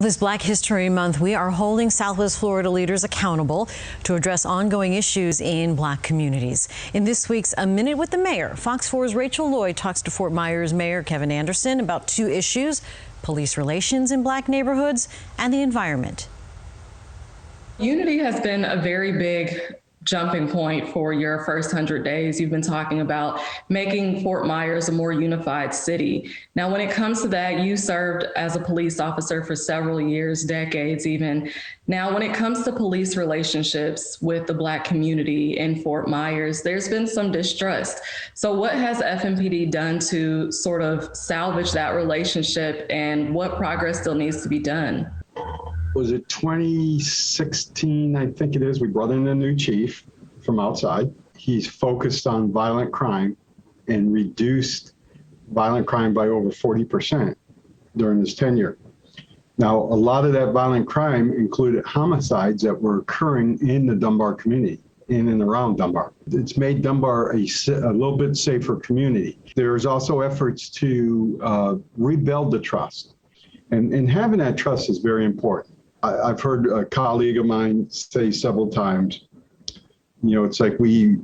This Black History Month, we are holding Southwest Florida leaders accountable to address ongoing issues in Black communities. In this week's A Minute with the Mayor, Fox 4's Rachel Lloyd talks to Fort Myers Mayor Kevin Anderson about two issues: police relations in Black neighborhoods and the environment. Unity has been a very big jumping point for your first 100 days. You've been talking about making Fort Myers a more unified city. Now, when it comes to that, you served as a police officer for several years, decades even. Now, when it comes to police relationships with the Black community in Fort Myers, there's been some distrust. So what has FMPD done to sort of salvage that relationship, and what progress still needs to be done? Was it 2016, I think it is, we brought in a new chief from outside. He's focused on violent crime and reduced violent crime by over 40% during his tenure. Now, a lot of that violent crime included homicides that were occurring in the Dunbar community, in and around Dunbar. It's made Dunbar a little bit safer community. There's also efforts to rebuild the trust. And having that trust is very important. I've heard a colleague of mine say several times, you know, it's like we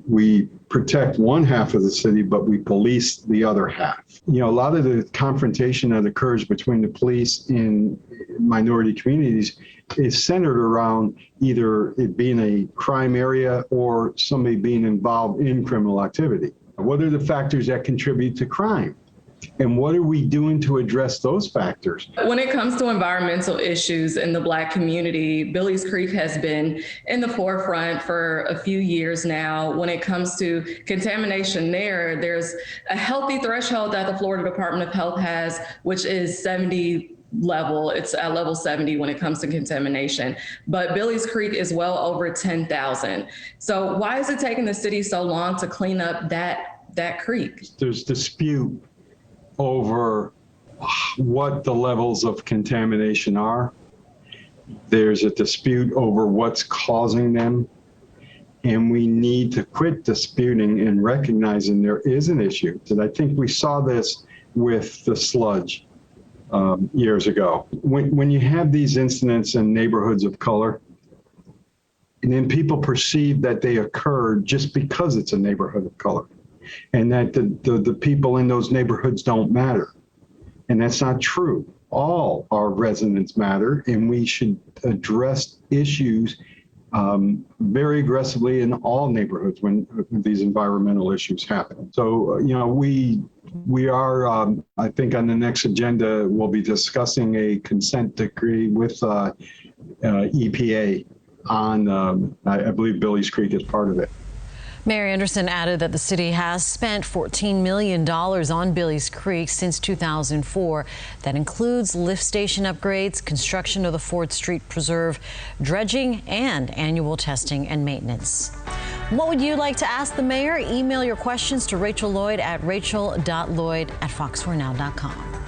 protect one half of the city, but we police the other half. You know, a lot of the confrontation that occurs between the police in minority communities is centered around either it being a crime area or somebody being involved in criminal activity. What are the factors that contribute to crime? And what are we doing to address those factors? When it comes to environmental issues in the Black community, Billy's Creek has been in the forefront for a few years now. When it comes to contamination there's a healthy threshold that the Florida Department of Health has, which is 70 level. It's at level 70 when it comes to contamination. But Billy's Creek is well over 10,000. So why is it taking the city so long to clean up that creek? There's dispute over what the levels of contamination are. There's a dispute over what's causing them. And we need to quit disputing and recognizing there is an issue. And I think we saw this with the sludge years ago. When you have these incidents in neighborhoods of color, and then people perceive that they occurred just because it's a neighborhood of color, and that the people in those neighborhoods don't matter. And that's not true. All our residents matter, and we should address issues very aggressively in all neighborhoods when these environmental issues happen. So, you know, we are, I think on the next agenda, we'll be discussing a consent decree with EPA on, I believe Billy's Creek is part of it. Mayor Anderson added that the city has spent $14 million on Billy's Creek since 2004. That includes lift station upgrades, construction of the 4th Street Preserve, dredging, and annual testing and maintenance. What would you like to ask the mayor? Email your questions to Rachel Lloyd at rachel.lloyd@fox4now.com.